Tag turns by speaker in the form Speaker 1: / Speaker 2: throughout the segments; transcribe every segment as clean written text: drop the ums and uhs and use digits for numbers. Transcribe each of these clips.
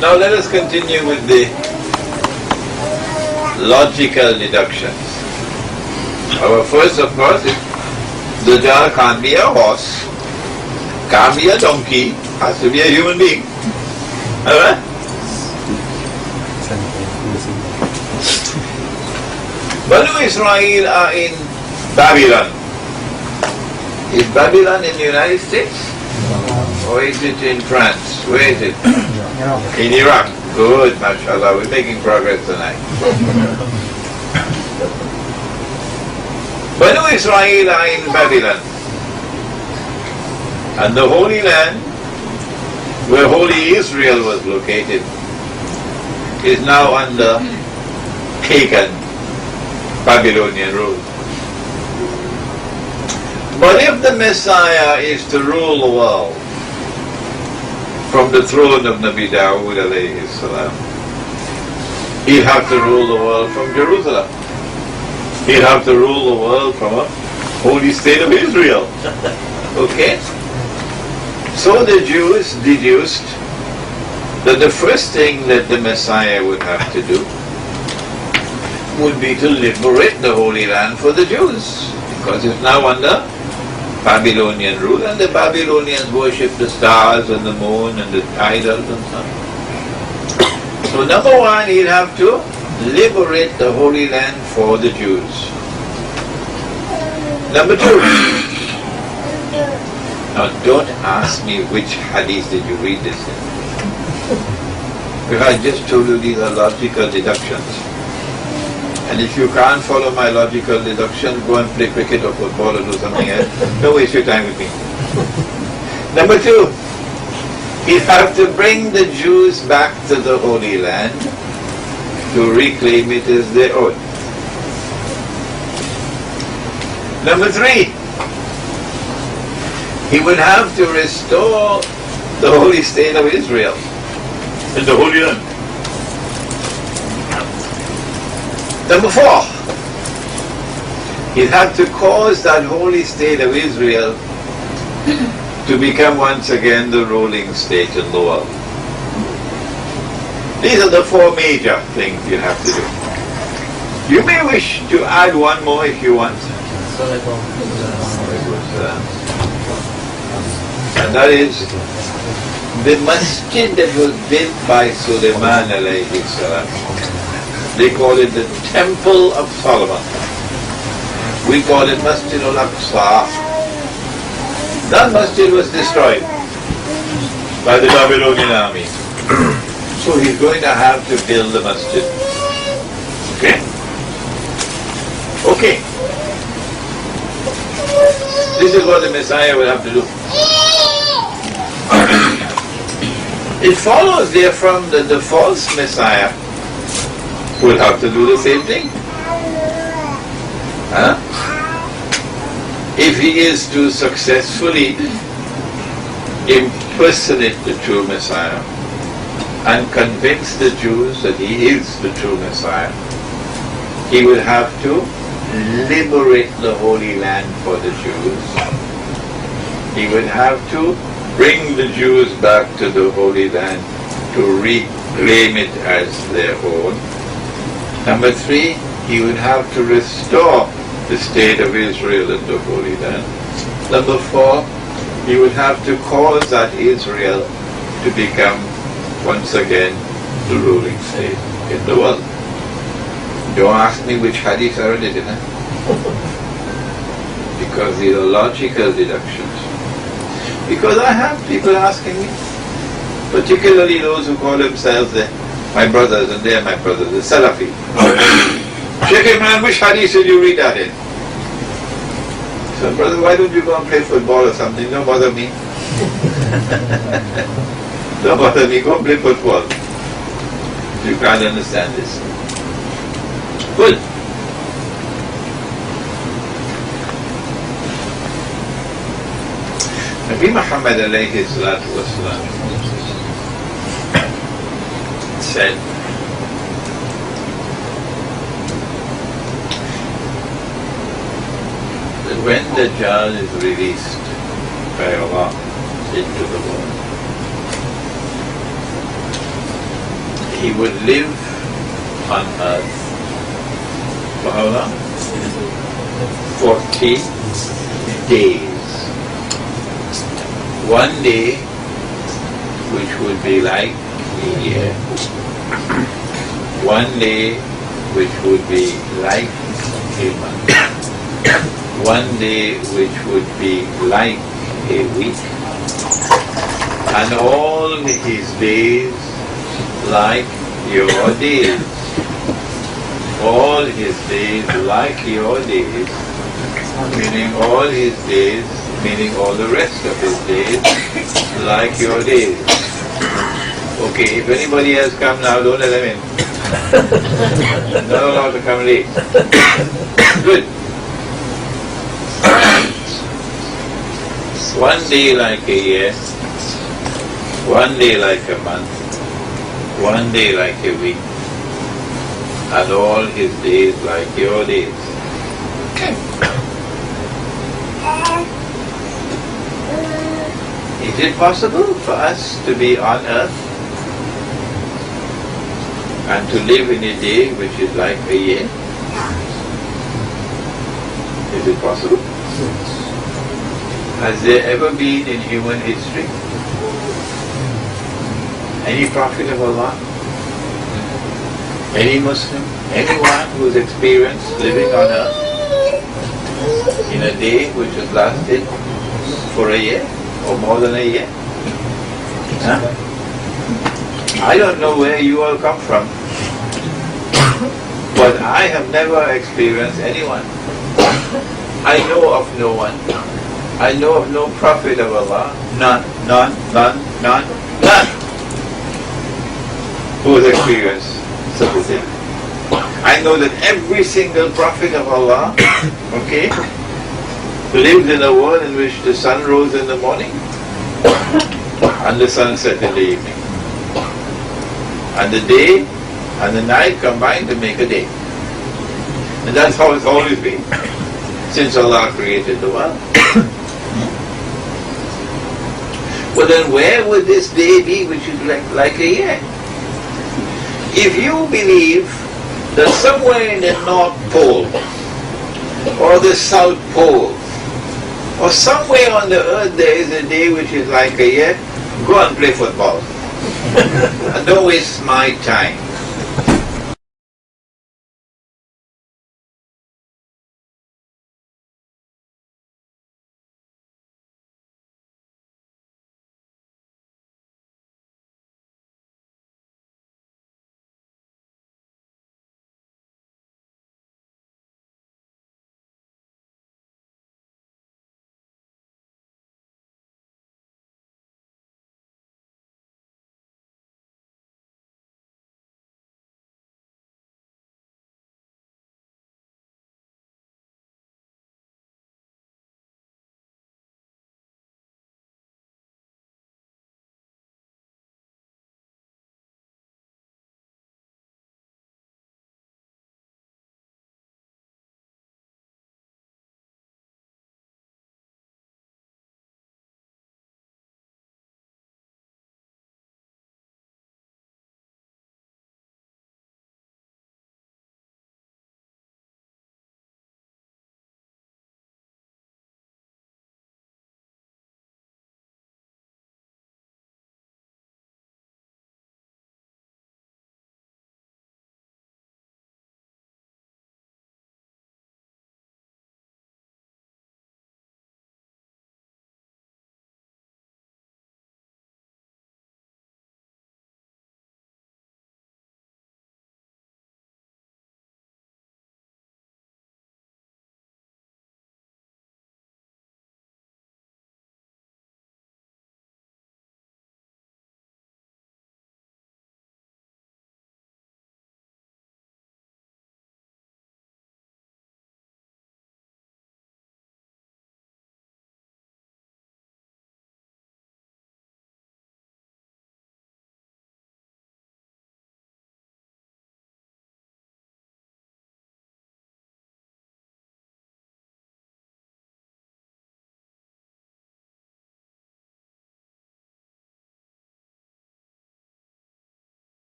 Speaker 1: Now let us continue with the logical deductions. Our first, of course, is Dajjal can't be a horse, can't be a donkey, has to be a human being. Alright? Banu Israel are in Babylon. Is Babylon in the United States? Or is it in France? Where is it? In Iraq. Good, mashallah. We're making progress tonight. Banu Israel are in Babylon. And the Holy Land, where Holy Israel was located, is now under pagan Babylonian rule. But if the Messiah is to rule the world from the throne of Nabi Dawood alayhi salam, he'll have to rule the world from Jerusalem. He'll have to rule the world from a holy state of Israel. Okay? So the Jews deduced that the first thing that the Messiah would have to do would be to liberate the Holy Land for the Jews, because it's now under Babylonian rule, and the Babylonians worship the stars and the moon and the idols and so on. So number one, he'll have to liberate the Holy Land for the Jews. Number two, now don't ask me which hadith did you read this in. Because I just told you these are logical deductions. And if you can't follow my logical deduction, go and play cricket or football or do something else. Don't waste your time with me. Number two, he'll have to bring the Jews back to the Holy Land to reclaim it as their own. Number three, he would have to restore the holy state of Israel in the Holy Land. Number four, he'll have to cause that holy state of Israel to become once again the ruling state in the world. These are the four major things you have to do. You may wish to add one more if you want. And that is the masjid that was built by Sulaiman alayhi salam. They call it the Temple of Solomon. We call it Masjid al-Aqsa. That masjid was destroyed by the Babylonian army. So he's going to have to build the masjid. Okay? Okay. This is what the Messiah will have to do. It follows therefrom that the false Messiah will have to do the same thing. Huh? If he is to successfully impersonate the true Messiah and convince the Jews that he is the true Messiah, he will have to liberate the Holy Land for the Jews. He would have to bring the Jews back to the Holy Land to reclaim it as their own. Number three, he would have to restore the state of Israel in the Holy Land. Number four, he would have to cause that Israel to become once again the ruling state in the world. Don't ask me which hadith I read it in, because these are logical deductions. Because I have people asking me, particularly those who call themselves my brothers, and they are my brothers, the Salafi. Sheikh Imran, which hadith did you read that in? So, brother, why don't you go and play football or something? Don't bother me. Don't bother me, go and play football. You can't understand this. Good. Nabi Muhammad alayhi salatu wasalam said that when Dajjal is released by Allah into the world, he would live on earth for how long? 40 days. One day which would be like a year. One day which would be like a month. One day which would be like a week. And all his days like your days. All his days like your days, meaning all his days, meaning all the rest of his days like your days. Okay, if anybody else come now, don't let them in. Not allowed to come late. Good. One day like a year, one day like a month, one day like a week, and all his days like your days. Is it possible for us to be on earth and to live in a day which is like a year? Is it possible? Has there ever been in human history any prophet of Allah, any Muslim, anyone who has experienced living on earth in a day which has lasted for a year or more than a year? Huh? I don't know where you all come from, but I have never experienced anyone. I know of no one. I know of no prophet of Allah, none, who has experienced such a thing. I know that every single prophet of Allah, okay, lived in a world in which the sun rose in the morning and the sun set in the evening. And the day and the night combined to make a day. And that's how it's always been, since Allah created the world. Well then where would this day be which is like a year? If you believe that somewhere in the North Pole or the South Pole or somewhere on the earth there is a day which is like a year, go and play football. And don't waste my time.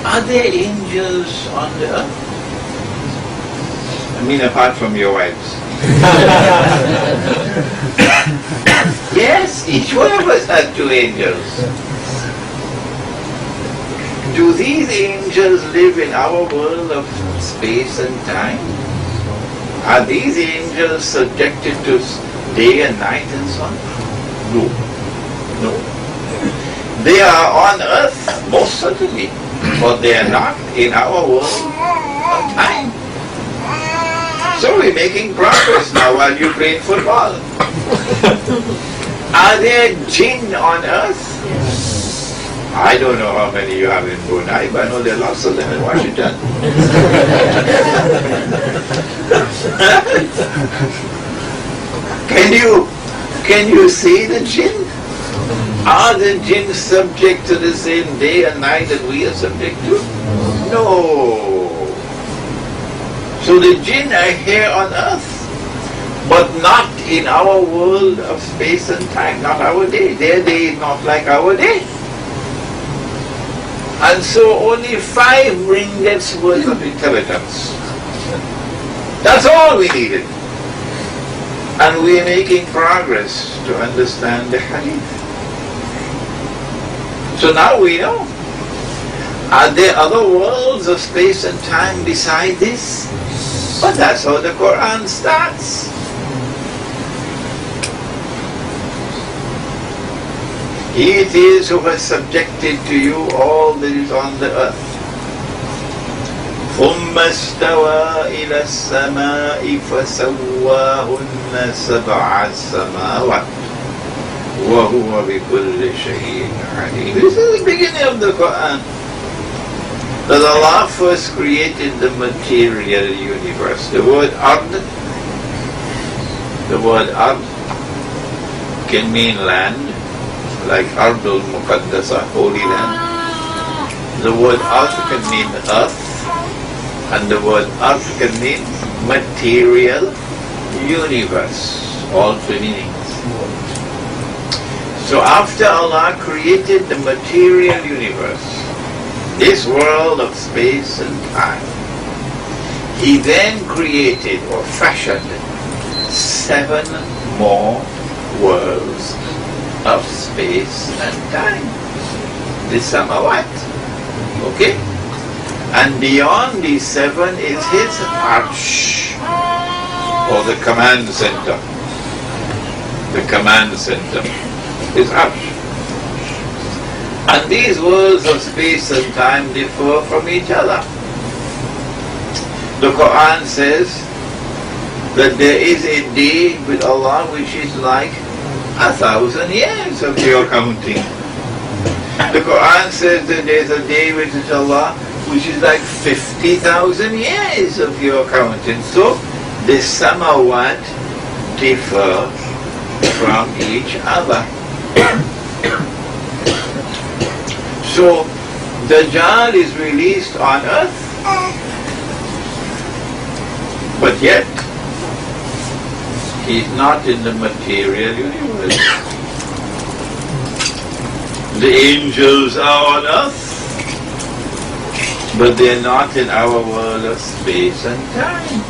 Speaker 1: Are there angels on the earth? I mean, apart from your wives. Yes, each one of us has two angels. Do these angels live in our world of space and time? Are these angels subjected to day and night and so on? No. No. They are on earth, most certainly, but they are not in our world of time. So we're making progress now while you're playing football. Are there jinn on earth? I don't know how many you have in Brunei, but I know there are lots of them in Washington. Can you see the jinn? Are the jinn subject to the same day and night that we are subject to? No. So the jinn are here on earth, but not in our world of space and time, not our day. Their day is not like our day. And so only 5 ringgits worth of intelligence. That's all we needed. And we are making progress to understand the hadith. So now we know. Are there other worlds of space and time beside this? But that's how the Quran starts. He it is who has subjected to you all that is on the earth. ثم استوى إلى السماء فسواهن 7 سماوات وهو بكل شيء عليم. This is the beginning of the Quran. That Allah first created the material universe. The word ard can mean land, like Ardul Muqaddasa, holy land. The word ard can mean earth, and the word ard can mean material universe, all three meanings. So after Allah created the material universe, this world of space and time, He then created or fashioned 7 more worlds of space and time. The samawat. Okay? And beyond these 7 is His arsh, or the command center. The command center is arsh. And these worlds of space and time differ from each other. The Quran says that there is a day with Allah which is like 1,000 years of your counting. The Quran says that there is a day with Allah which is like 50,000 years of your counting. So the samawat differ from each other. So Dajjal is released on earth, but yet he's not in the material universe. The angels are on earth, but they're not in our world of space and time.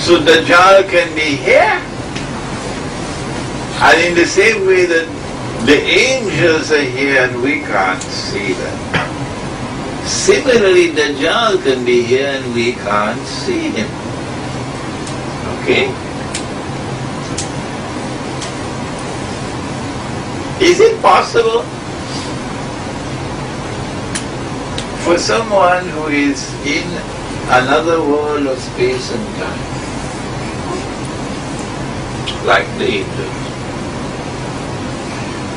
Speaker 1: So Dajjal can be here, and in the same way that the angels are here and we can't see them, similarly Dajjal can be here and we can't see him. Okay? Is it possible for someone who is in another world of space and time, like the angels,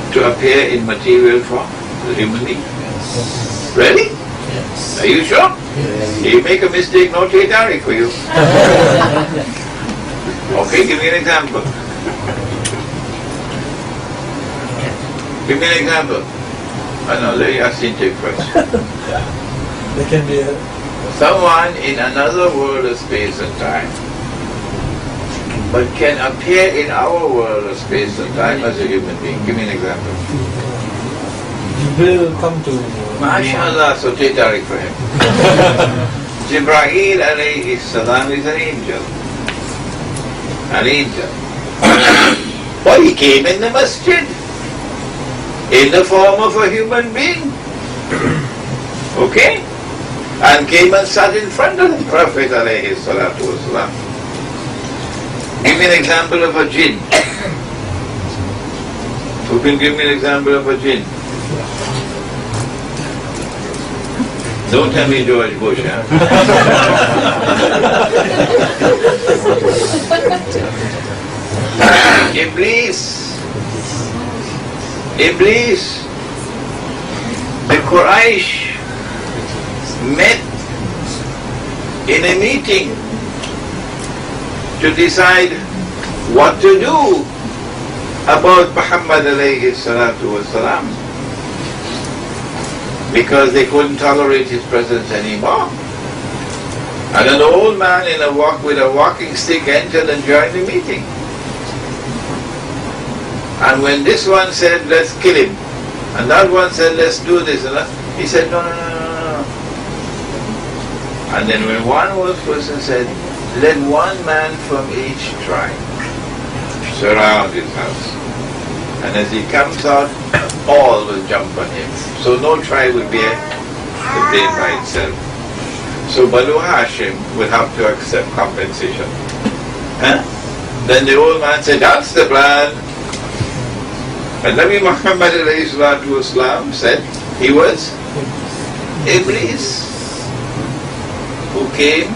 Speaker 1: to appear in material form, the human being?
Speaker 2: Yes.
Speaker 1: Really?
Speaker 2: Yes.
Speaker 1: Are you sure?
Speaker 2: Yes.
Speaker 1: If you make a mistake, no Chaitari for you. Okay, give me an example. Give me an example. No, let me ask Sheikh first.
Speaker 2: There can be
Speaker 1: Someone in another world of space and time, but can appear in our world of space and time as a human being. Give me an example.
Speaker 2: Jibril come to
Speaker 1: MashaAllah, so take Tariq for him. Jibreel alayhi salam is an angel. An angel. But he came in the masjid in the form of a human being. Okay? And came and sat in front of the Prophet alayhi salatu wasalam. Give me an example of a jinn. Who can give me an example of a jinn? Don't tell me George Bush, huh? Iblis. The Quraysh met in a meeting to decide what to do about Muhammad alayhi salatu wasalam, because they couldn't tolerate his presence anymore. And an old man with a walking stick entered and joined the meeting. And when this one said, let's kill him, and that one said, let's do this, and that, he said, no. And then when one person said, let one man from each tribe surround his house. And as he comes out, all will jump on him. So no tribe will be contained by itself. So Banu Hashim will have to accept compensation. Huh? Then the old man said, that's the plan. And Nabi Muhammad ﷺ said he was Iblis, who came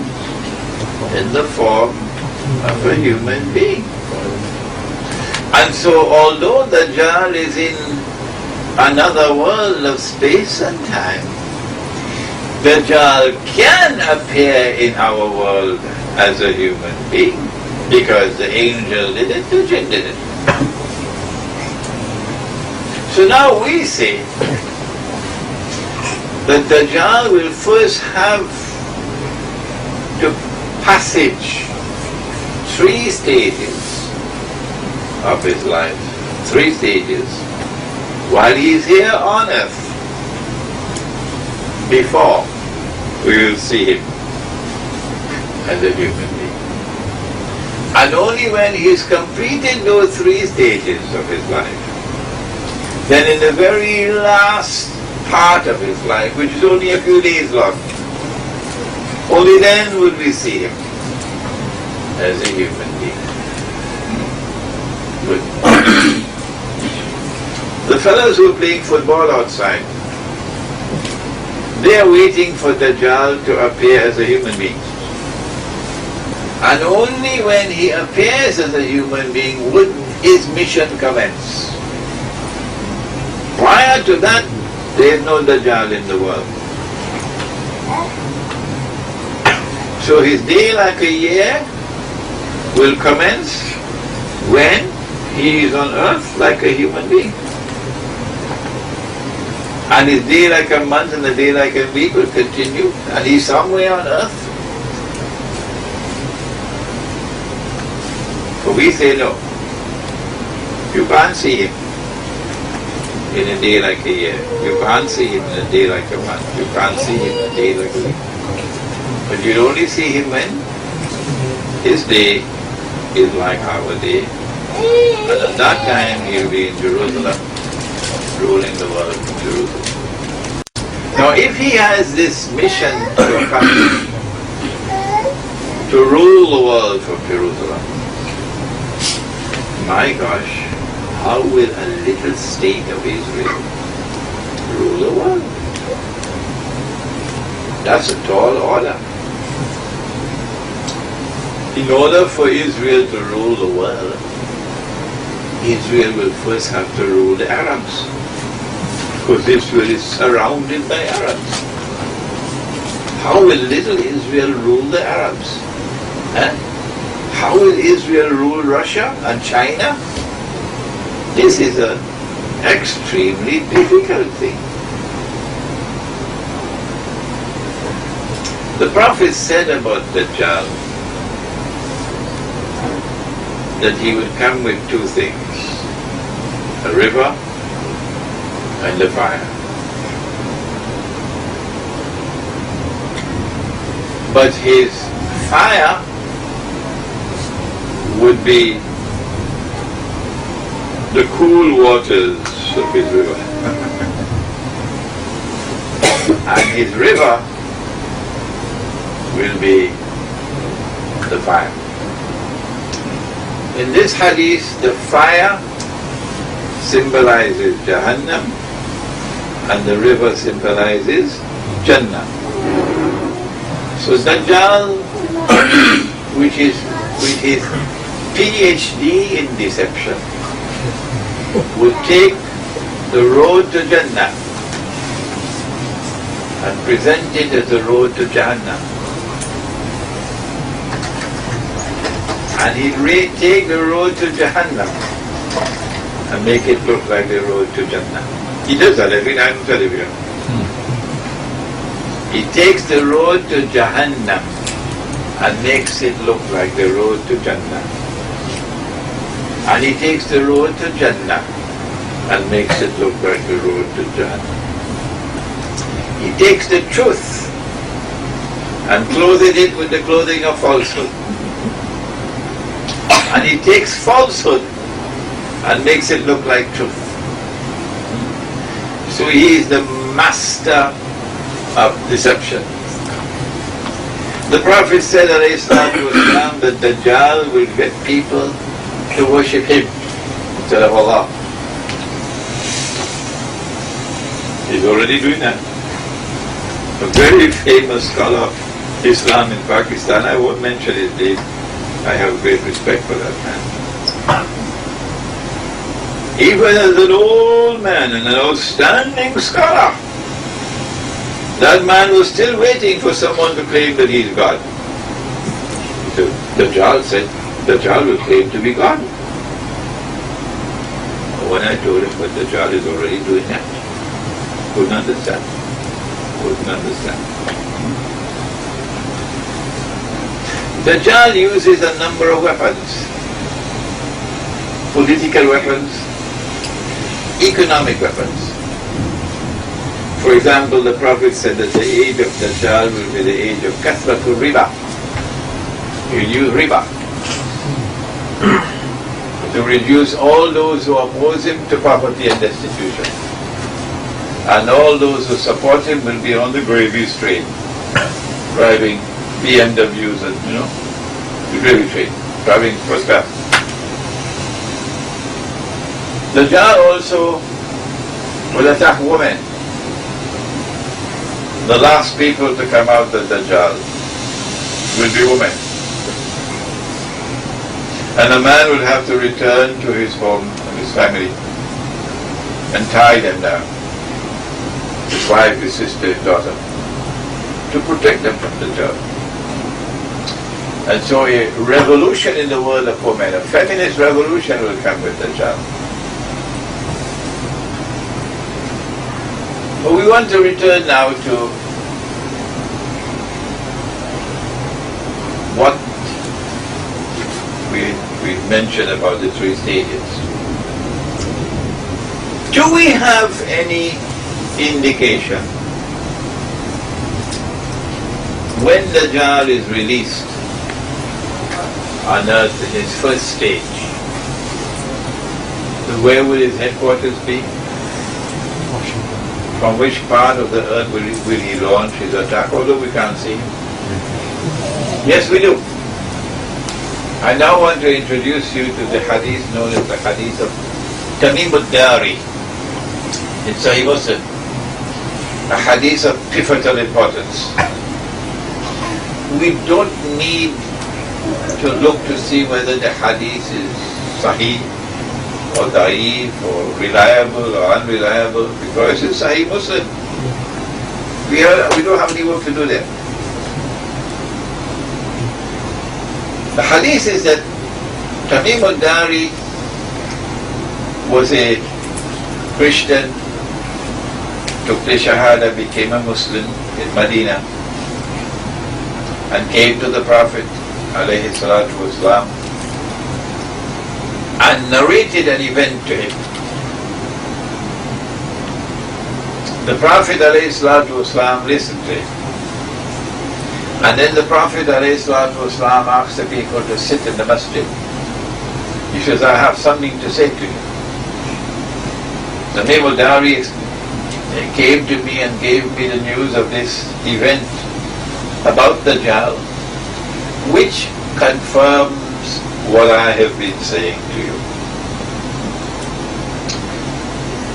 Speaker 1: in the form of a human being. And so although Dajjal is in another world of space and time, Dajjal can appear in our world as a human being, because the angel did it, the jinn did it. So now we say that Dajjal will first have to passage 3 stages of his life, 3 stages, while he is here on earth, before we will see him as a human being. And only when he has completed those 3 stages of his life, then in the very last part of his life, which is only a few days long, only then will we see him as a human being. The fellows who are playing football outside, they are waiting for Dajjal to appear as a human being. And only when he appears as a human being would his mission commence. Prior to that, there is no Dajjal in the world. So his day like a year will commence when he is on earth like a human being. And his day like a month and a day like a week will continue, and he's somewhere on earth. So we say no. You can't see him in a day like a year. You can't see him in a day like a month. You can't see him in a day like a week. But you'll only see him when his day is like our day. And at that time he'll be in Jerusalem, ruling the world from Jerusalem. Now if he has this mission to accomplish, to rule the world from Jerusalem, my gosh, how will a little state of Israel rule the world? That's a tall order. In order for Israel to rule the world, Israel will first have to rule the Arabs, because Israel is surrounded by Arabs. How will little Israel rule the Arabs? How will Israel rule Russia and China? This is an extremely difficult thing. The Prophet said about Dajjal that he would come with 2 things, a river and a fire. But his fire would be the cool waters of his river. And his river will be the fire. In this hadith, the fire symbolizes Jahannam and the river symbolizes Jannah. So Dajjal, which is PhD in deception, would take the road to Jannah and present it as the road to Jahannam. And he'd take the road to Jahannam and make it look like the road to Jannah. He does that every night on television. He takes the road to Jahannam and makes it look like the road to Jannah. And he takes the road to Jannah and makes it look like the road to Jahannam. He takes the truth and clothes it with the clothing of falsehood. And he takes falsehood and makes it look like truth. So he is the master of deception. The Prophet said, alayhi salatu wasalam, that Dajjal will get people to worship him instead of Allah. He's already doing that. A very famous scholar of Islam in Pakistan, I won't mention his name, I have great respect for that man. Even as an old man and an outstanding scholar, that man was still waiting for someone to claim that he is God. So Dajjal said, Dajjal will claim to be God. When I told him that Dajjal is already doing that, couldn't understand. Dajjal uses a number of weapons. Political weapons, economic weapons. For example, the Prophet said that the age of Dajjal will be the age of kathratul riba. He'll use riba to reduce all those who oppose him to poverty and destitution. And all those who support him will be on the gravy train, driving BMWs and, the gravy train, driving first class. Dajjal also will attack women. The last people to come out of Dajjal will be women. And a man will have to return to his home and his family and tie them down. His wife, his sister, his daughter, to protect them from Dajjal. And so a revolution in the world of women, a feminist revolution will come with Dajjal. But we want to return now to what we mentioned about the three stages. Do we have any indication when Dajjal is released on earth in his first stage, where will his headquarters be? From which part of the earth will he launch his attack, although we can't see him? Yes, we do. I now want to introduce you to the hadith known as the hadith of Tamim al-Dari. It's Sahih Muslim, a hadith of pivotal importance. We don't need to look to see whether the hadith is Sahih or Da'if or reliable or unreliable, because it's Sahih Muslim. We don't have any work to do there. The hadith is that Tamim al-Dari was a Christian, took the Shahada, became a Muslim in Medina, and came to the Prophet alayhi salatu wasalam and narrated an event to him. The Prophet alayhi salatu wasalam listened to him. And then the Prophet ﷺ asked the people to sit in the masjid. He says, I have something to say to you. The Imam Dari came to me and gave me the news of this event about Dajjal, which confirms what I have been saying to you.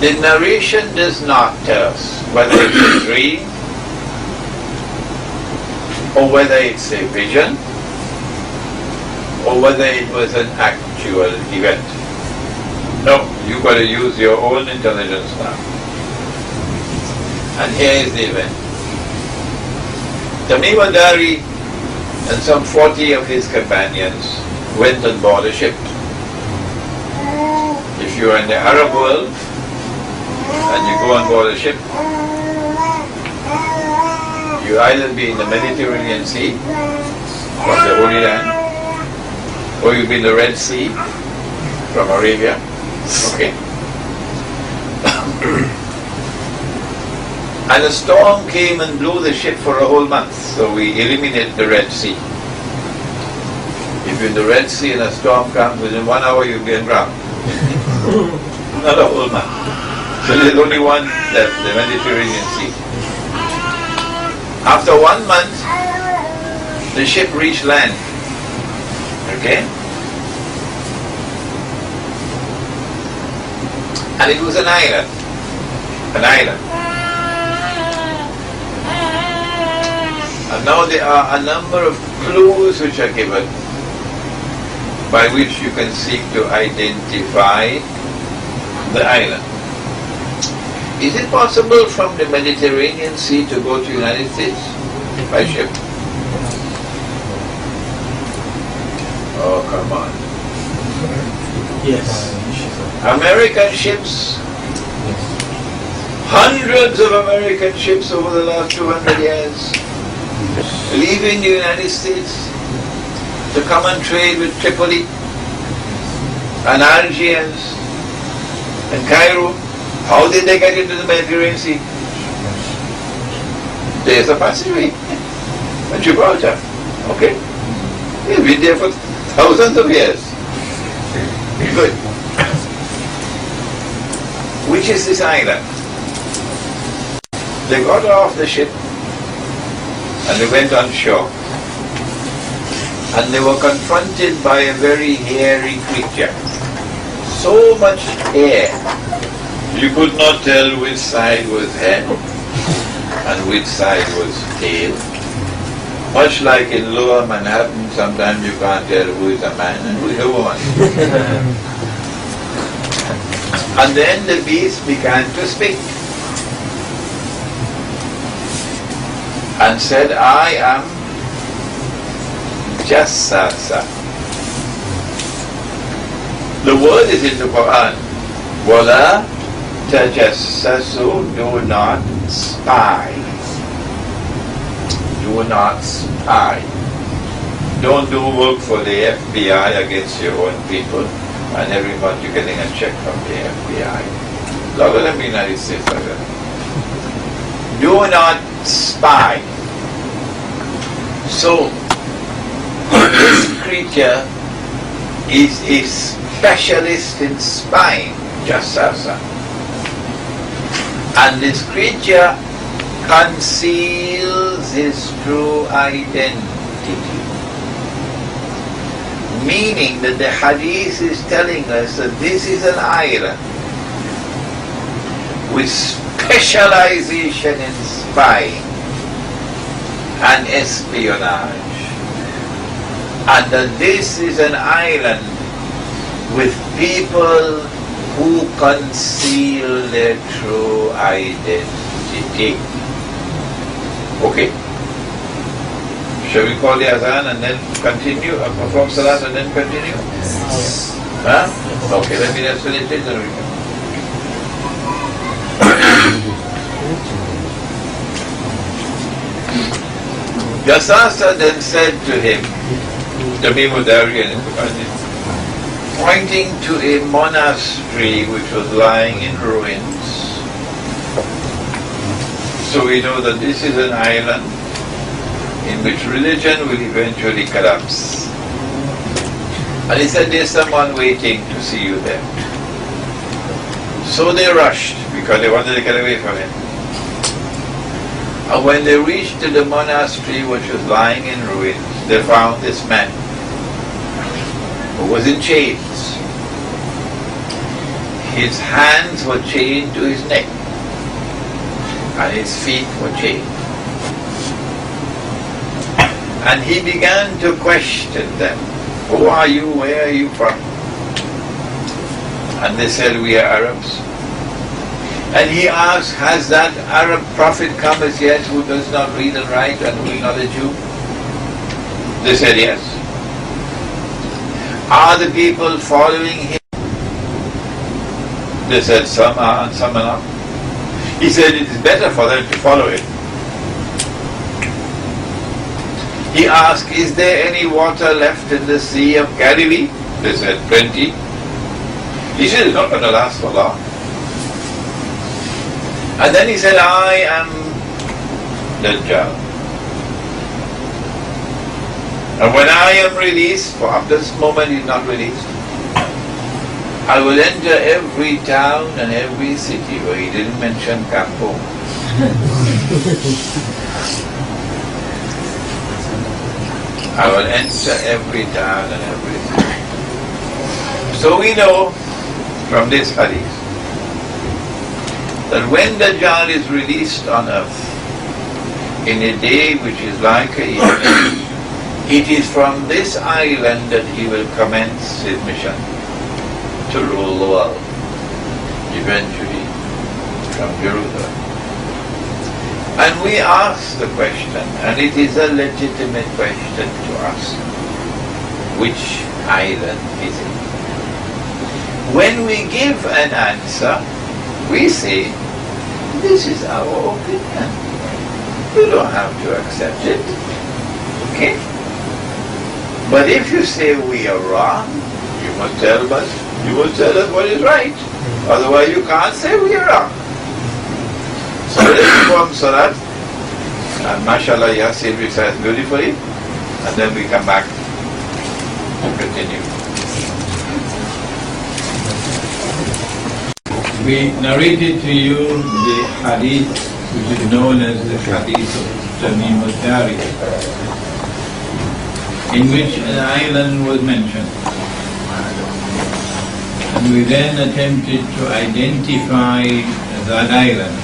Speaker 1: The narration does not tell us whether it's a dream or whether it's a vision or whether it was an actual event. No, you've got to use your own intelligence now. And here is the event. Tamim Dari and some 40 of his companions went on board a ship. If you are in the Arab world and you go on board a ship, you either be in the Mediterranean Sea from the Holy Land, or you'll be in the Red Sea from Arabia. Okay. And a storm came and blew the ship for a whole month, so we eliminated the Red Sea. If you're in the Red Sea and a storm comes, within 1 hour you'll be drowned. Not a whole month. So there's only one left, the Mediterranean Sea. After 1 month, the ship reached land. Okay? And it was an island. An island. And now there are a number of clues which are given by which you can seek to identify the island. Is it possible from the Mediterranean Sea to go to the United States by ship? Oh, come on.
Speaker 2: Yes.
Speaker 1: American ships, hundreds of American ships over the last 200 years, leaving the United States to come and trade with Tripoli and Algiers and Cairo. How did they get into the Mediterranean Sea? There's a passageway at Gibraltar. Okay? They've been there for thousands of years. Good. Which is this island? They got off the ship and they went on shore. And they were confronted by a very hairy creature. So much hair. You could not tell which side was head and which side was tail. Much like in Lower Manhattan, sometimes you can't tell who is a man and who is a woman. And then the beast began to speak and said, I am Jassasa. The word is in the Quran. Wala tajassasu, do not spy. Do not spy. Don't do work for the FBI against your own people, and every month you're getting a check from the FBI. A lot of them in the United States like that. Do not spy. So, this creature is a specialist in spying, Jassasa. And this creature conceals his true identity. Meaning that the hadith is telling us that this is an island with specialization in spying and espionage. And that this is an island with people who conceal their true identity. Okay. Shall we call the azan and then continue, perform salat and then continue?
Speaker 2: Yes.
Speaker 1: Huh? Okay, let me just finish it and we can. Jassasa then said to him, Tamim Dari and pointing to a monastery which was lying in ruins. So we know that this is an island in which religion will eventually collapse. And he said, there's someone waiting to see you there. So they rushed because they wanted to get away from him. And when they reached the monastery which was lying in ruins, they found this man who was in chains. His hands were chained to his neck and his feet were chained. And he began to question them. Who are you? Where are you from? And they said, we are Arabs. And he asked, has that Arab prophet come as yet who does not read and write and who is not a Jew? They said, yes. Are the people following him? They said, some are and some are not. He said, it is better for them to follow him. He asked, is there any water left in the Sea of Galilee? They said, plenty. He said, it's not going to last for long. And then he said, I am Dajjal. And when I am released, for up to this moment he's not released, I will enter every town and every city where he didn't mention Campo. I will enter every town and every city. So we know from this hadith that when Dajjal is released on earth in a day which is like a evening, it is from this island that he will commence his mission to rule the world, eventually from Jerusalem. And we ask the question, and it is a legitimate question to ask, which island is it? When we give an answer, we say, this is our opinion. You don't have to accept it. Okay? But if you say we are wrong, you must tell us what is right. Otherwise you can't say we are wrong. So let's perform Salat, and mashallah Yasir recites beautifully, and then we come back to continue.
Speaker 3: We narrated to you the hadith which is known as the hadith of Tamim al-Dari, in which an island was mentioned. And we then attempted to identify that island,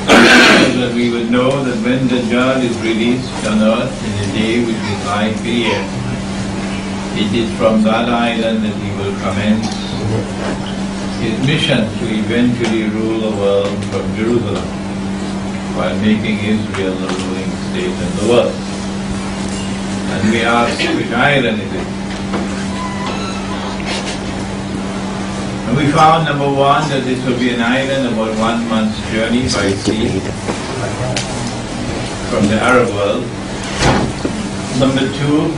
Speaker 3: so that we would know that when Dajjal is released on earth in a day which is like a year, it is from that island that he will commence his mission to eventually rule the world from Jerusalem, while making Israel the ruling state in the world. And we asked, which island is it? And we found, number one, that this will be an island about 1 month's journey by sea from the Arab world. Number two,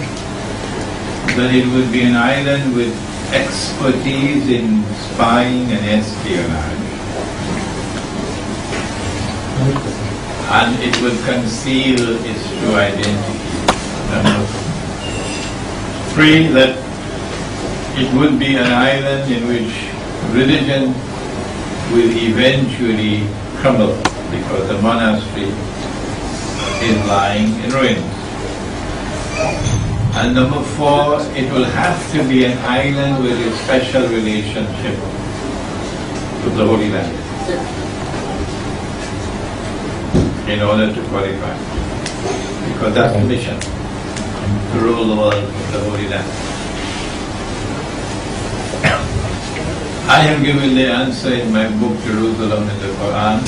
Speaker 3: that it would be an island with expertise in spying and espionage. And it would conceal its true identity. Number three, that it would be an island in which religion will eventually crumble because the monastery is lying in ruins. And number four, it will have to be an island with a special relationship to the Holy Land in order to qualify. Because that's the mission, to rule the world with the Holy Land. I have given the answer in my book, Jerusalem in the Quran.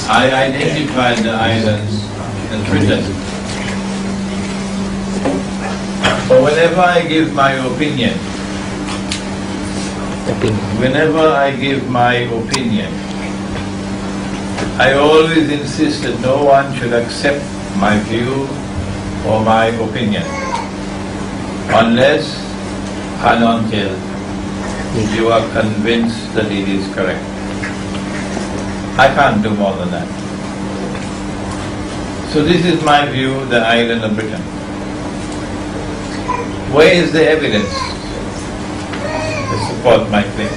Speaker 3: I identified the islands and written. But whenever I give my opinion, I always insist that no one should accept my view or my opinion unless and until you are convinced that it is correct. I can't do more than that. So this is my view, the island of Britain. Where is the evidence to support my claim?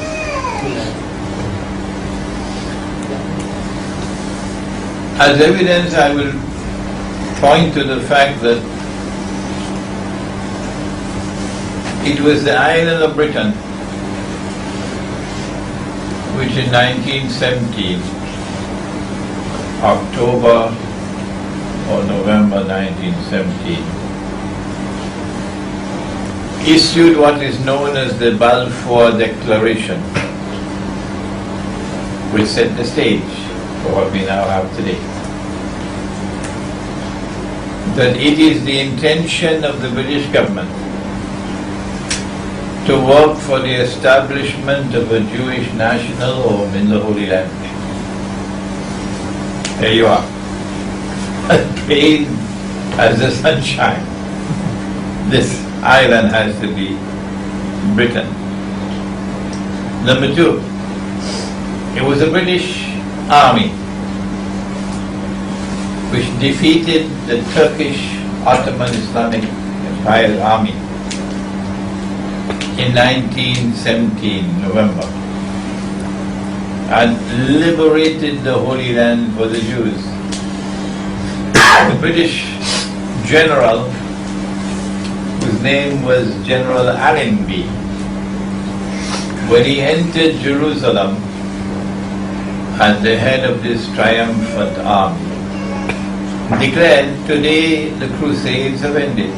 Speaker 3: As evidence, I will point to the fact that it was the island of Britain which in 1917, October or November 1917, issued what is known as the Balfour Declaration, which set the stage for what we now have today. That it is the intention of the British government to work for the establishment of a Jewish national home in the Holy Land. There you are. As plain as the sunshine. This island has to be Britain. Number two, it was the British Army which defeated the Turkish Ottoman Islamic Empire Army in 1917, November, and liberated the Holy Land for the Jews. The British general, whose name was General Allenby, when he entered Jerusalem at the head of this triumphant army, declared, "Today the Crusades have ended."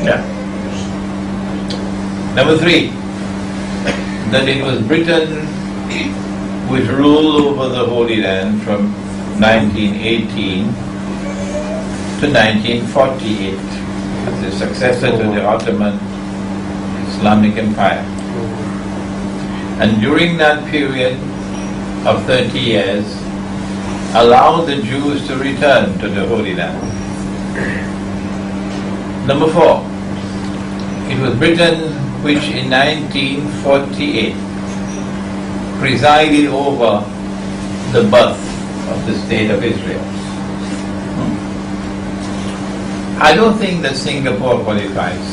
Speaker 3: Yeah. Number three, that it was Britain which ruled over the Holy Land from 1918 to 1948 as the successor to the Ottoman Islamic Empire. And during that period of 30 years, allowed the Jews to return to the Holy Land. Number four, it was Britain which in 1948 presided over the birth of the State of Israel. I don't think that Singapore qualifies.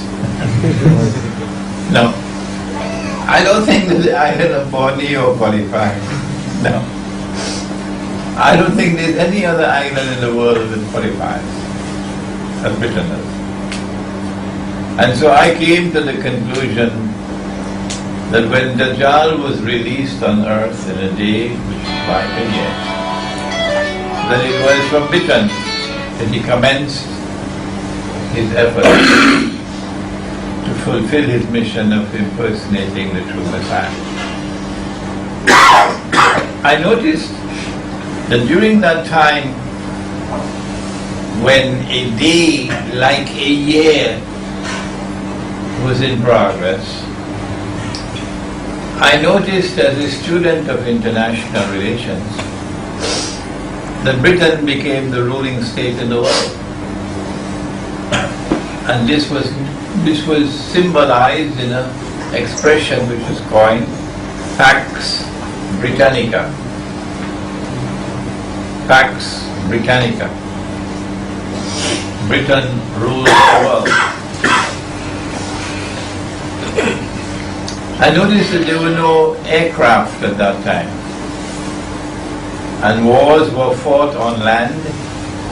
Speaker 3: No. I don't think that the island of Borneo qualifies. No. I don't think there's any other island in the world that qualifies as Britain does. And so I came to the conclusion that when Dajjal was released on earth in a day which is like a year, that it was from Britain that he commenced his efforts to fulfill his mission of impersonating the true Messiah. I noticed that during that time, when a day like a year was in progress, I noticed as a student of international relations that Britain became the ruling state in the world. And this was symbolized in an expression which was coined Pax Britannica. Pax Britannica. Britain rules the world. I noticed that there were no aircraft at that time, and wars were fought on land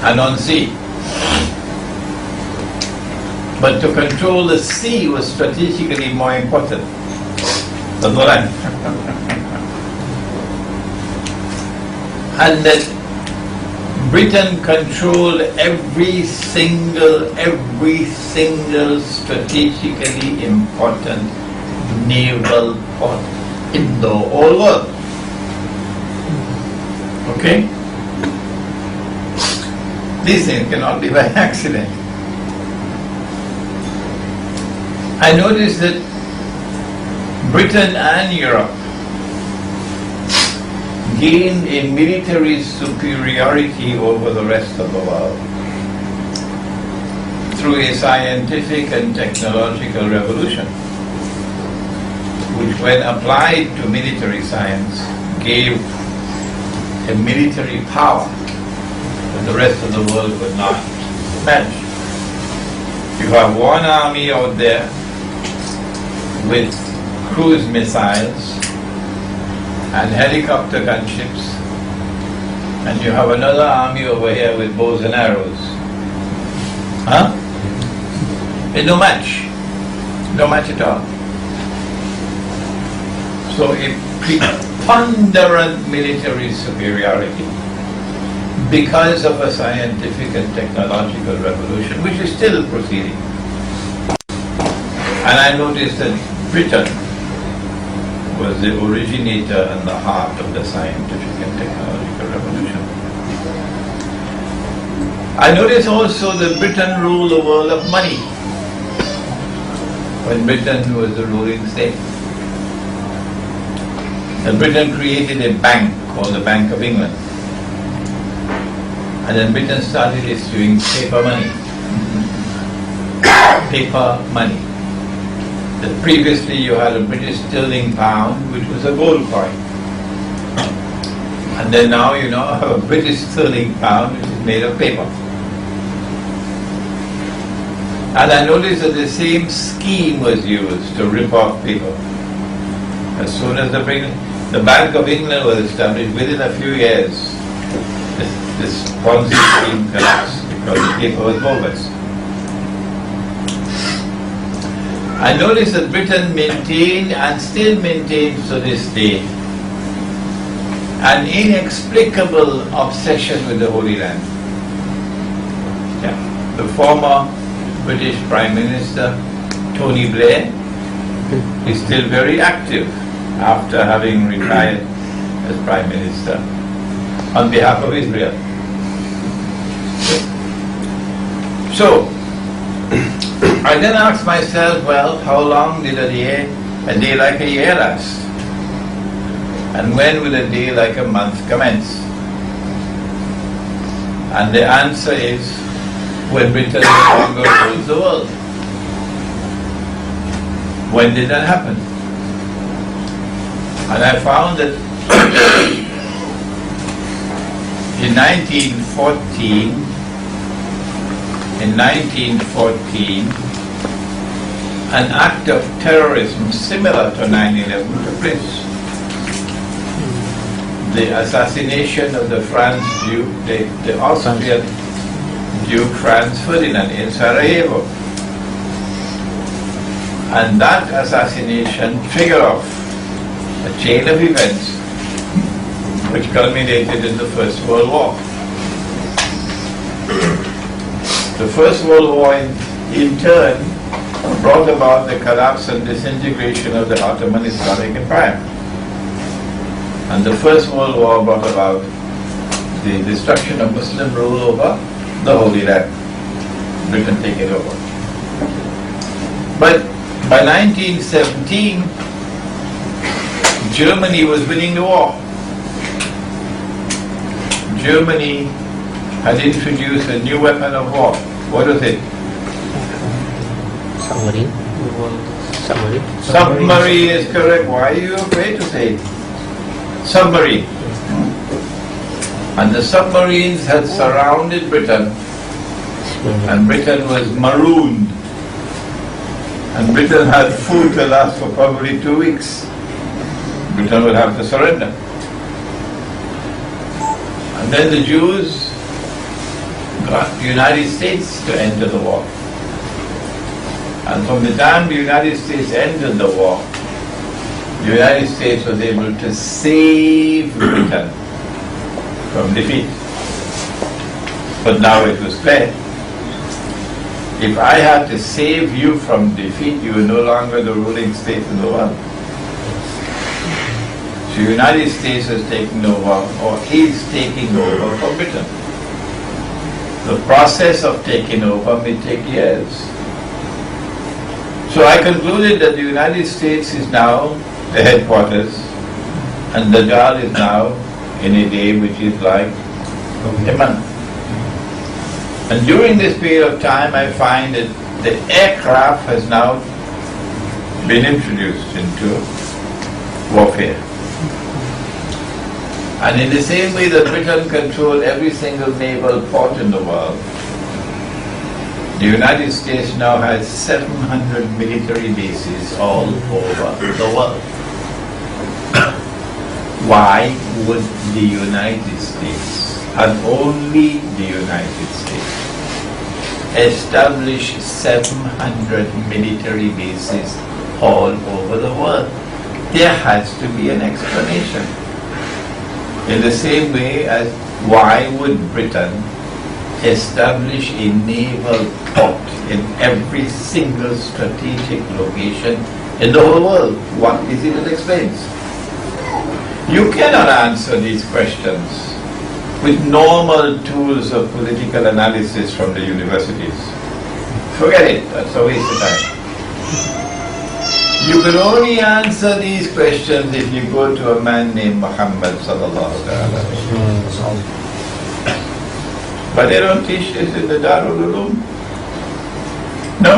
Speaker 3: and on sea. But to control the sea was strategically more important than the land. And that Britain controlled every single strategically important naval port in the whole world. Okay? These things cannot be by accident. I noticed that Britain and Europe gained a military superiority over the rest of the world through a scientific and technological revolution, which when applied to military science gave a military power that the rest of the world could not match. You have one army out there with cruise missiles and helicopter gunships, and you have another army over here with bows and arrows. Huh? There's no match. No match at all. So a preponderant military superiority because of a scientific and technological revolution which is still proceeding. And I noticed that Britain was the originator and the heart of the scientific and technological revolution. I noticed also that Britain ruled the world of money when Britain was the ruling state. And Britain created a bank called the Bank of England. And then Britain started issuing paper money. Paper money. That previously you had a British sterling pound, which was a gold coin. And then now you now have a British sterling pound, which is made of paper. And I noticed that the same scheme was used to rip off people. As soon as the Bank of England was established, within a few years, this Ponzi scheme collapsed because the paper was bogus. I noticed that Britain maintained and still maintains to this day an inexplicable obsession with the Holy Land. Yeah. The former British Prime Minister, Tony Blair, is still very active after having retired as Prime Minister on behalf of Israel. So, I then asked myself, well, how long did a day like a year last? And when will a day like a month commence? And the answer is, when Britain no longer rules the world. When did that happen? And I found that in 1914, an act of terrorism similar to 9/11 took place. The assassination of the Austrian Duke Franz Ferdinand in Sarajevo. And that assassination triggered off a chain of events which culminated in the First World War. The First World War in turn brought about the collapse and disintegration of the Ottoman Islamic Empire. And the First World War brought about the destruction of Muslim rule over the Holy Land, Britain taking over. But by 1917, Germany was winning the war. Germany had introduced a new weapon of war. What was it?
Speaker 4: Submarine.
Speaker 3: Submarine is correct. Why are you afraid to say it? Submarine. And the submarines had surrounded Britain, and Britain was marooned. And Britain had food to last for probably 2 weeks. Britain would have to surrender. And then the Jews got the United States to enter the war. And from the time the United States entered the war, the United States was able to save Britain from defeat. But now it was clear, if I had to save you from defeat, you were no longer the ruling state in the world. So the United States has taken over, or is taking over from Britain. The process of taking over may take years. So I concluded that the United States is now the headquarters, and Dajjal is now in a day which is like a month. And during this period of time, I find that the aircraft has now been introduced into warfare. And in the same way that Britain controlled every single naval port in the world, the United States now has 700 military bases all over the world. Why would the United States, and only the United States, establish 700 military bases all over the world? There has to be an explanation. In the same way as why would Britain establish a naval port in every single strategic location in the whole world? What is it that explains? You cannot answer these questions with normal tools of political analysis from the universities. Forget it, that's a waste of time. You can only answer these questions if you go to a man named Muhammad sallallahu alaihi wasallam. But they don't teach this in the Darul Uloom. No.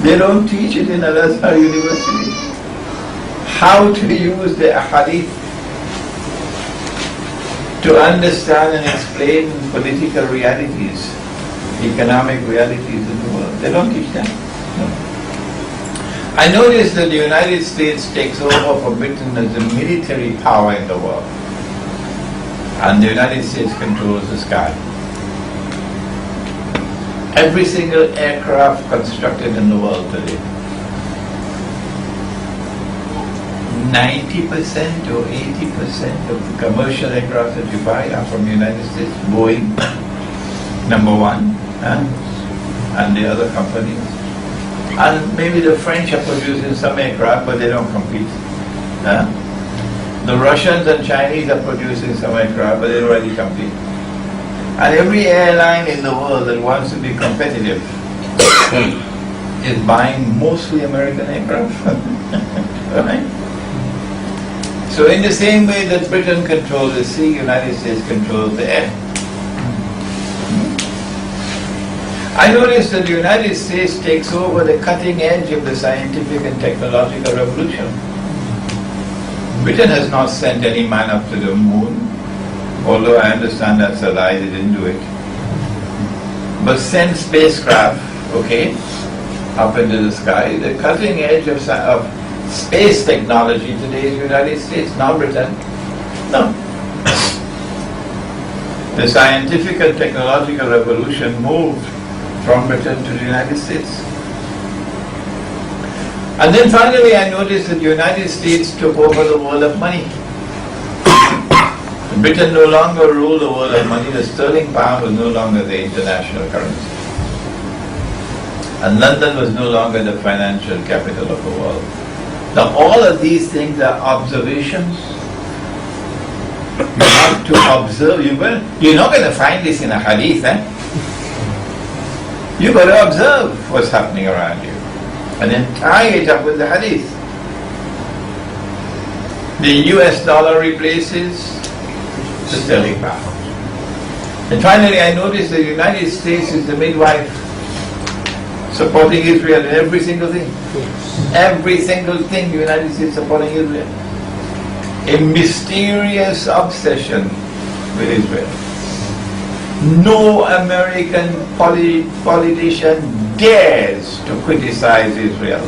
Speaker 3: They don't teach it in Al-Azhar University. How to use the ahadith to understand and explain political realities, economic realities in the world. They don't teach that. No. I noticed that the United States takes over for Britain as the military power in the world. And the United States controls the sky. Every single aircraft constructed in the world today, 90% or 80% of the commercial aircraft that you buy are from the United States. Boeing, number one, and the other companies. And maybe the French are producing some aircraft, but they don't compete. The Russians and Chinese are producing some aircraft, but they don't really compete. And every airline in the world that wants to be competitive is buying mostly American aircraft. Right? So in the same way that Britain controls the sea, United States controls the air. I noticed that the United States takes over the cutting edge of the scientific and technological revolution. Britain has not sent any man up to the moon, although I understand that's a lie, they didn't do it. But sent spacecraft, okay, up into the sky. The cutting edge of space technology today is the United States, not Britain. No. The scientific and technological revolution moved from Britain to the United States. And then finally I noticed that the United States took over the world of money. Britain no longer ruled the world of money. The sterling pound was no longer the international currency. And London was no longer the financial capital of the world. Now all of these things are observations. You have to observe. You're not going to find this in a hadith, You've got to observe what's happening around you and then tie it up with the hadith. The US dollar replaces the sterling pound. And finally I noticed the United States is the midwife supporting Israel in every single thing. Every single thing the United States supporting Israel. A mysterious obsession with Israel. No American politician dares to criticize Israel.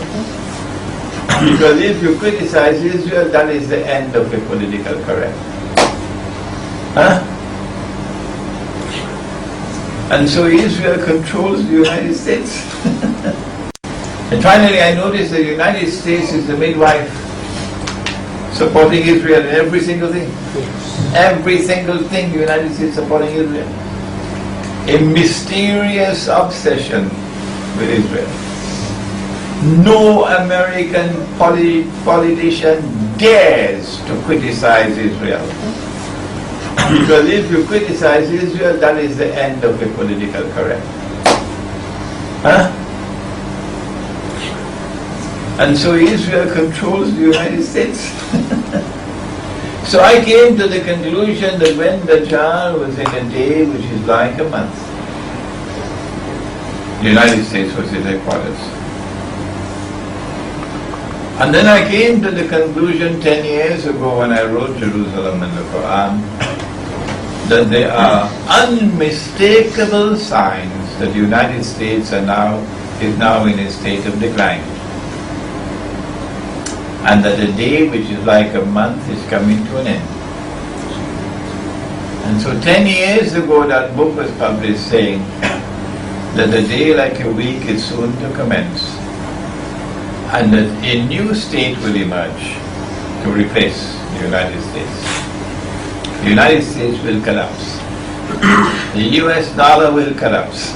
Speaker 3: Because if you criticize Israel, that is the end of the political correct. And so Israel controls the United States. And finally I noticed the United States is the midwife supporting Israel in every single thing. Every single thing the United States supporting Israel. A mysterious obsession with Israel. No American politician dares to criticize Israel. Because if you criticize Israel, that is the end of the political correct. And so Israel controls the United States. So I came to the conclusion that when Dajjal was in a day which is like a month, the United States was his headquarters. And then I came to the conclusion 10 years ago when I wrote Jerusalem in the Quran that there are unmistakable signs that the United States is now in a state of decline. And that a day which is like a month is coming to an end. And so 10 years ago that book was published saying that a day like a week is soon to commence and that a new state will emerge to replace the United States. The United States will collapse. The US dollar will collapse.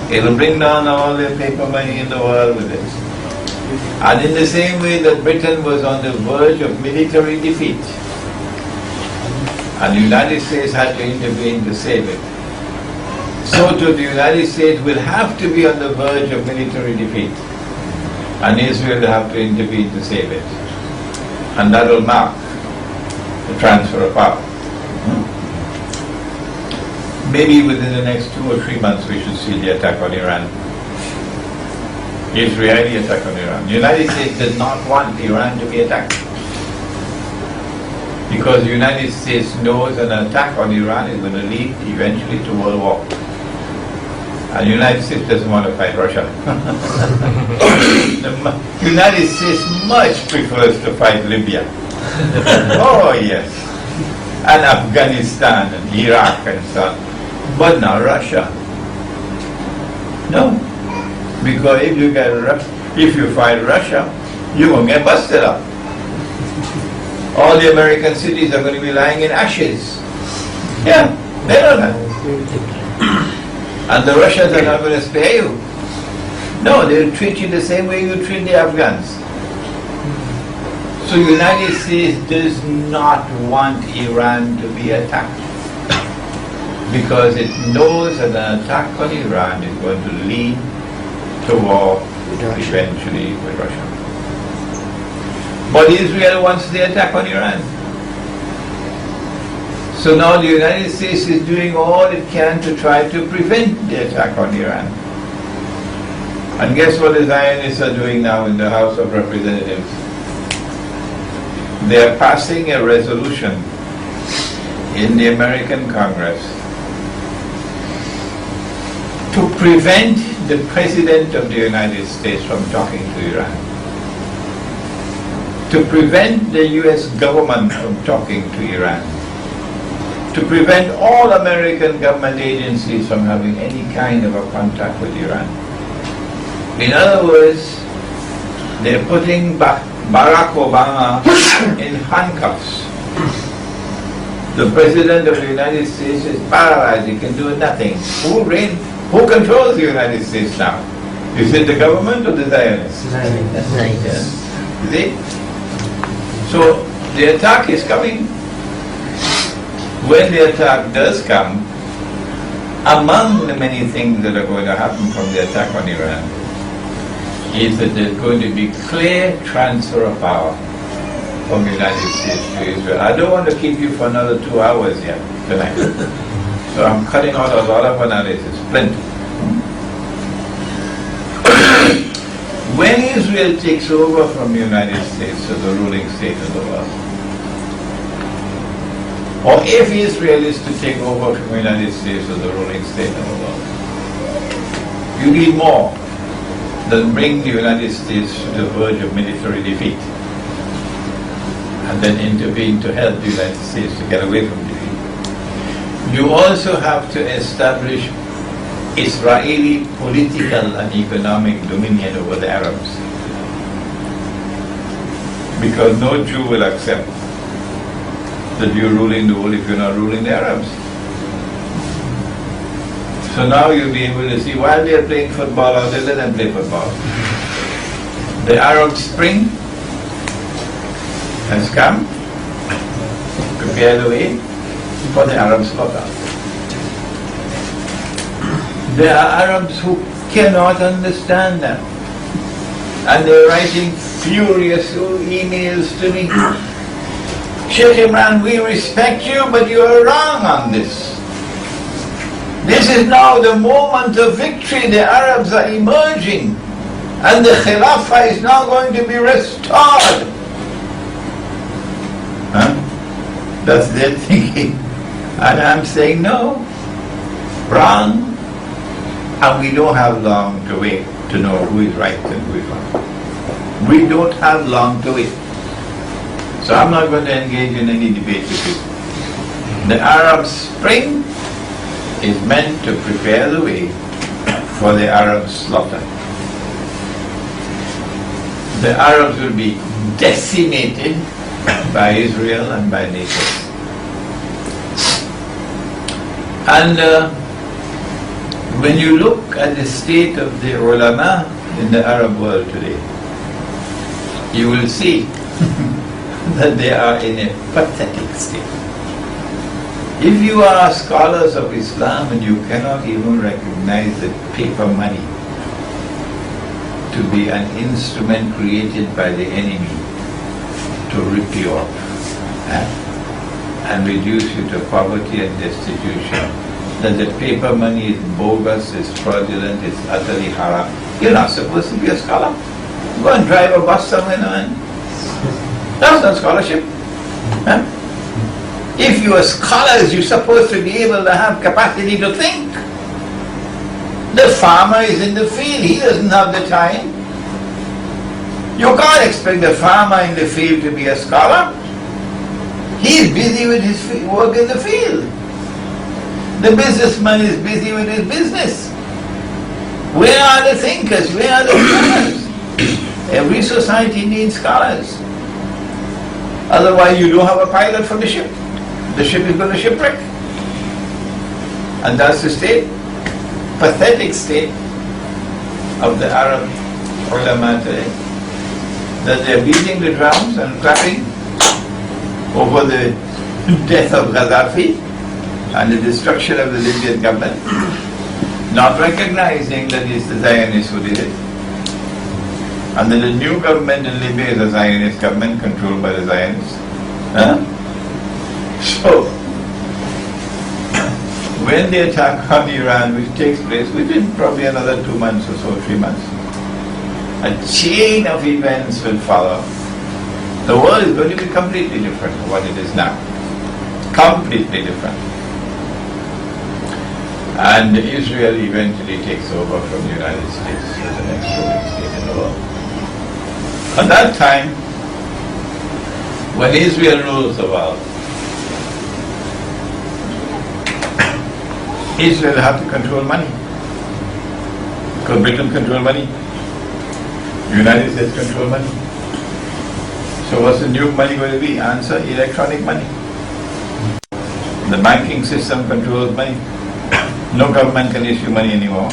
Speaker 3: It will bring down all the paper money in the world with it. And in the same way that Britain was on the verge of military defeat, and the United States had to intervene to save it, so too the United States will have to be on the verge of military defeat, and Israel will have to intervene to save it. And that will mark the transfer of power. Maybe within the next 2 or 3 months we should see the attack on Iran. Israeli attack on Iran. The United States does not want Iran to be attacked, because the United States knows an attack on Iran is going to lead eventually to World War. And the United States doesn't want to fight Russia. The United States much prefers to fight Libya. Oh yes. And Afghanistan and Iraq and so on. But not Russia. No. Because if you fight Russia, you won't get busted up. All the American cities are going to be lying in ashes. Yeah, they know that. And the Russians are not going to spare you. No, they'll treat you the same way you treat the Afghans. So the United States does not want Iran to be attacked, because it knows that an attack on Iran is going to lead to war eventually with Russia. But Israel wants the attack on Iran. So now the United States is doing all it can to try to prevent the attack on Iran. And guess what the Zionists are doing now in the House of Representatives? They are passing a resolution in the American Congress to prevent the President of the United States from talking to Iran, to prevent the US government from talking to Iran, to prevent all American government agencies from having any kind of a contact with Iran. In other words, they're putting Barack Obama in handcuffs. The President of the United States is paralyzed, he can do nothing. Who controls the United States now? Is it the government or the Zionists? Yes. You see? So the attack is coming. When the attack does come, among the many things that are going to happen from the attack on Iran is that there's going to be clear transfer of power from the United States to Israel. I don't want to keep you for another 2 hours yet tonight. So I'm cutting out a lot of analysis, plenty. When Israel takes over from the United States as the ruling state of the world, or if Israel is to take over from the United States as the ruling state of the world, you need more than bring the United States to the verge of military defeat and then intervene to help the United States to get away from defeat. You also have to establish Israeli political and economic dominion over the Arabs, because no Jew will accept that you're ruling the world if you're not ruling the Arabs. So now you'll be able to see, while they're playing football out there, let them play football. The Arab Spring has come, prepare the way for the Arab slaughter. There are Arabs who cannot understand that, and they're writing furious emails to me. Sheikh Imran, we respect you, but you are wrong on this. This is now the moment of victory. The Arabs are emerging. And the Khilafah is now going to be restored. Huh? That's their thinking. And I'm saying no, wrong. And we don't have long to wait to know who is right and who is wrong. We don't have long to wait. So I'm not going to engage in any debate with you. The Arab Spring is meant to prepare the way for the Arab slaughter. The Arabs will be decimated by Israel and by nations. And when you look at the state of the ulama in the Arab world today, you will see that they are in a pathetic state. If you are scholars of Islam and you cannot even recognize the paper money to be an instrument created by the enemy to rip you off and reduce you to poverty and destitution, that the paper money is bogus, is fraudulent, is utterly haram, you're not supposed to be a scholar. Go and drive a bus somewhere, man. That's not scholarship. Huh? If you are scholars, you're supposed to be able to have capacity to think. The farmer is in the field, he doesn't have the time. You can't expect the farmer in the field to be a scholar. He is busy with his work in the field. The businessman is busy with his business. Where are the thinkers? Where are the scholars? Every society needs scholars. Otherwise you don't have a pilot for the ship. The ship is going to shipwreck. And that's the state, pathetic state of the Arab ulama today. That they're beating the drums and clapping over the death of Gaddafi and the destruction of the Libyan government, not recognizing that it's the Zionists who did it. And then the new government in Libya is a Zionist government controlled by the Zionists. Huh? So, when the attack on Iran, which takes place within probably another 2 months or so, 3 months, a chain of events will follow. The world is going to be completely different from what it is now. Completely different. And Israel eventually takes over from the United States as the next ruling state in the world. At that time, when Israel rules the world, Israel will have to control money. Because Britain control money. United States control money. So what's the new money going to be? Answer, electronic money. The banking system controls money. No government can issue money anymore.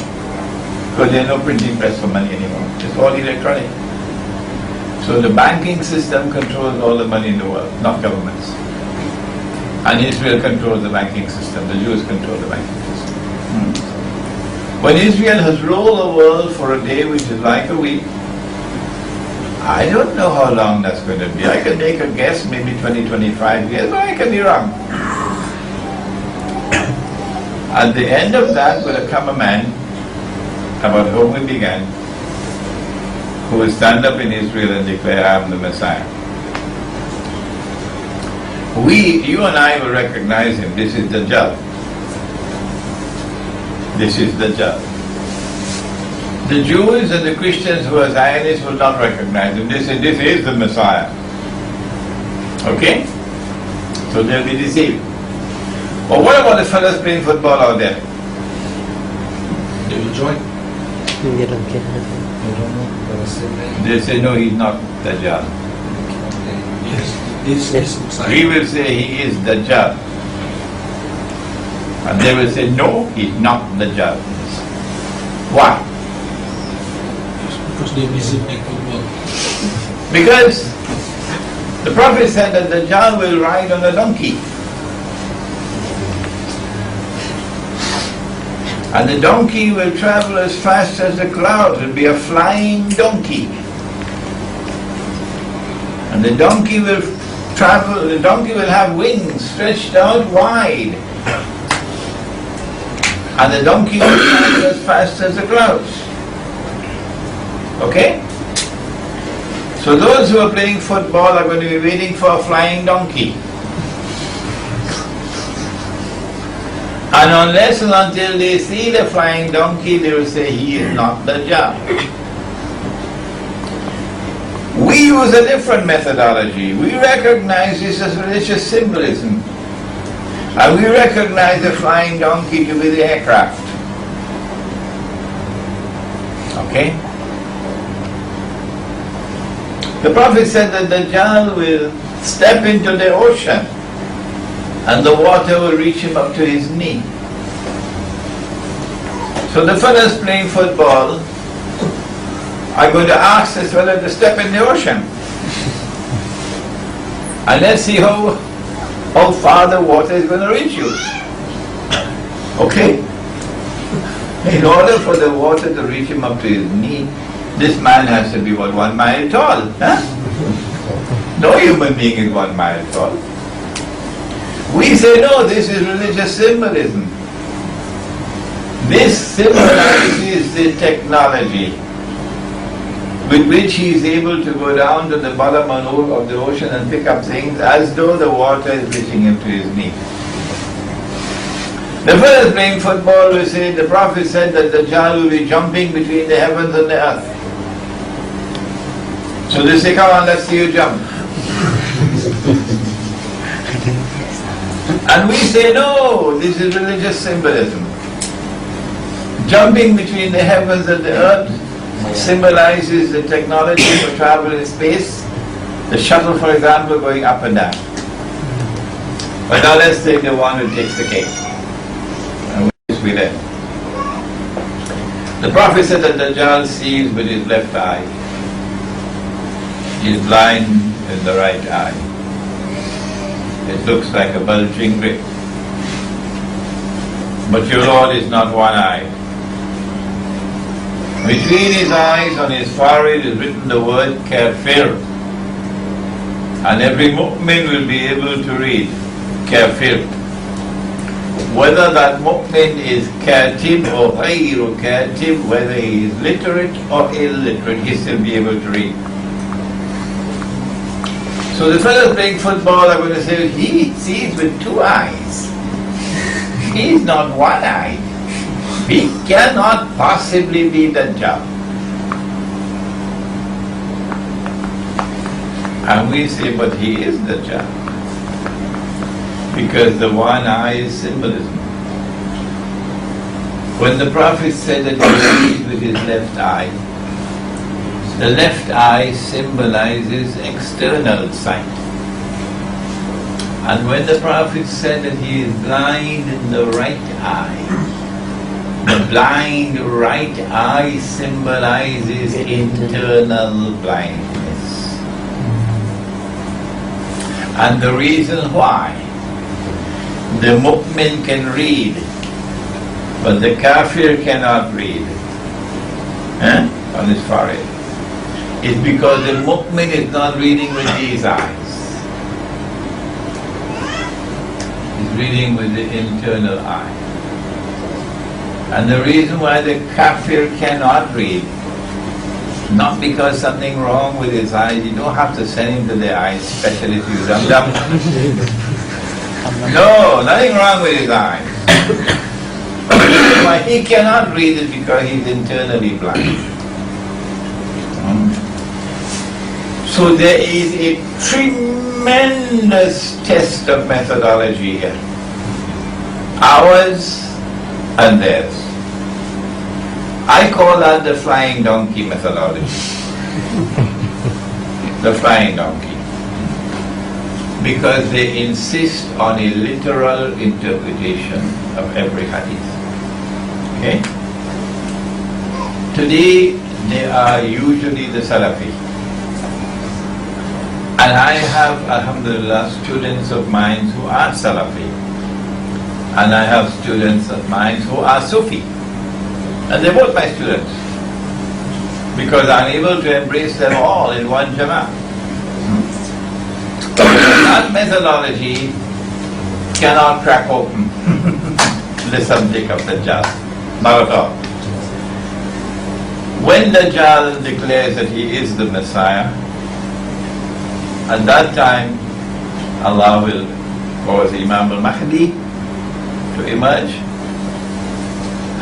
Speaker 3: Because there's no printing press for money anymore. It's all electronic. So the banking system controls all the money in the world, not governments. And Israel controls the banking system. The Jews control the banking system. When Israel has ruled the world for a day which is like a week, I don't know how long that's going to be. I can make a guess, maybe 20, 25 years, but I can be wrong. At the end of that will come a man, about whom we began, who will stand up in Israel and declare, I am the Messiah. You and I will recognize him. This is Dajjal. This is Dajjal. The Jews and the Christians who are Zionists will not recognize him. They say, this is the Messiah. Okay? So they'll be deceived. But what about the fellas playing football out there?
Speaker 2: They will join.
Speaker 4: They don't care.
Speaker 2: They don't know. They will say,
Speaker 3: They say, no, he's not Dajjal.
Speaker 2: yes, yes.
Speaker 3: We will say he is Dajjal. And they will say, no, he's not Dajjal. Why?
Speaker 2: Because they busy playing football.
Speaker 3: Because the Prophet said that Dajjal will ride on a donkey. And the donkey will travel as fast as the clouds. It will be a flying donkey. And the donkey will travel, the donkey will have wings stretched out wide. And the donkey will travel as fast as the clouds. Okay? So those who are playing football are going to be waiting for a flying donkey. And unless and until they see the flying donkey, they will say, he is not Dajjal. We use a different methodology. We recognize this as religious symbolism. And we recognize the flying donkey to be the aircraft. Okay? The Prophet said that Dajjal will step into the ocean and the water will reach him up to his knee. So the fellows playing football are going to ask this fellow to step in the ocean. And let's see how far the water is going to reach you. Okay? In order for the water to reach him up to his knee, this man has to be, 1 mile tall? Huh? No human being is 1 mile tall. We say, no, this is religious symbolism. This symbolizes the technology with which he is able to go down to the bottom of the ocean and pick up things as though the water is reaching him to his knee. The fellows playing football will say, the Prophet said that the Dajjal will be jumping between the heavens and the earth. So they say, come on, let's see you jump. And we say, no, this is religious symbolism. Jumping between the heavens and the earth symbolizes the technology for travel in space. The shuttle, for example, going up and down. But now let's take the one who takes the cake. And we then. The Prophet said that Dajjal sees with his left eye. He is blind in the right eye. It looks like a bulging brick. But your Lord is not one eye. Between his eyes, on his forehead, is written the word Kafir. And every mu'min will be able to read Kafir. Whether that mu'min is katib or ghayru katib, whether he is literate or illiterate, he still be able to read. So the fellows playing football are going to say, he sees with 2 eyes. He is not one-eyed. He cannot possibly be Dajjal. And we say, but he is Dajjal. Because the one eye is symbolism. When the Prophet said that he sees with his left eye, the left eye symbolizes external sight. And when the Prophet said that he is blind in the right eye, the blind right eye symbolizes internal blindness. And the reason why the mu'min can read, but the kafir cannot read, on his forehead, is because the mu'min is not reading with these eyes. He's reading with the internal eye. And the reason why the kafir cannot read, not because something wrong with his eyes, you don't have to send him to the eye specialist, you dum-dum. No, nothing wrong with his eyes. The reason why he cannot read is because he's internally blind. So there is a tremendous test of methodology here. Ours and theirs. I call that the flying donkey methodology. The flying donkey. Because they insist on a literal interpretation of every hadith. Okay? Today they are usually the Salafi. And I have, alhamdulillah, students of mine who are Salafi. And I have students of mine who are Sufi. And they're both my students. Because I'm able to embrace them all in one Jama'ah. That methodology cannot crack open the subject of Dajjal. Not at all. When Dajjal declares that he is the Messiah, at that time Allah will cause Imam al-Mahdi to emerge.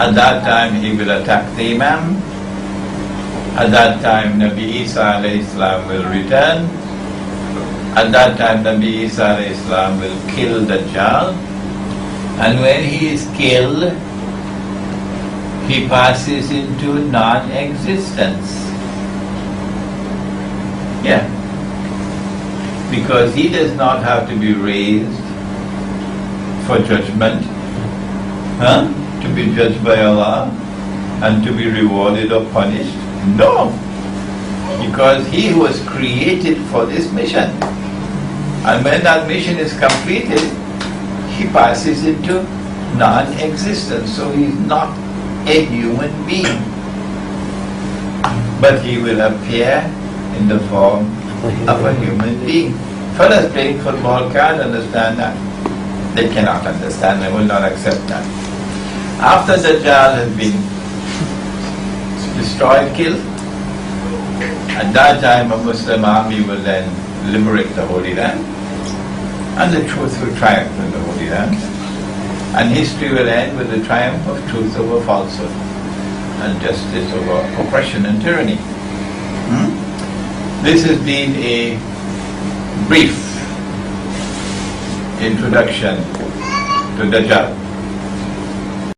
Speaker 3: At that time he will attack the Imam. At that time Nabi Isa alayhi salam will return. At that time Nabi Isa alayhi salam will kill Dajjal. And when he is killed, he passes into non-existence. Yeah. Because he does not have to be raised for judgment, to be judged by Allah and to be rewarded or punished. No. Because he was created for this mission. And when that mission is completed, he passes into non-existence. So he is not a human being. But he will appear in the form of a human being. Fellas playing football can't understand that. They cannot understand, they will not accept that. After Dajjal has been destroyed, killed, at that time a Muslim army will then liberate the Holy Land, and the truth will triumph in the Holy Land, and history will end with the triumph of truth over falsehood, and justice over oppression and tyranny. This has been a brief introduction to Dajjal.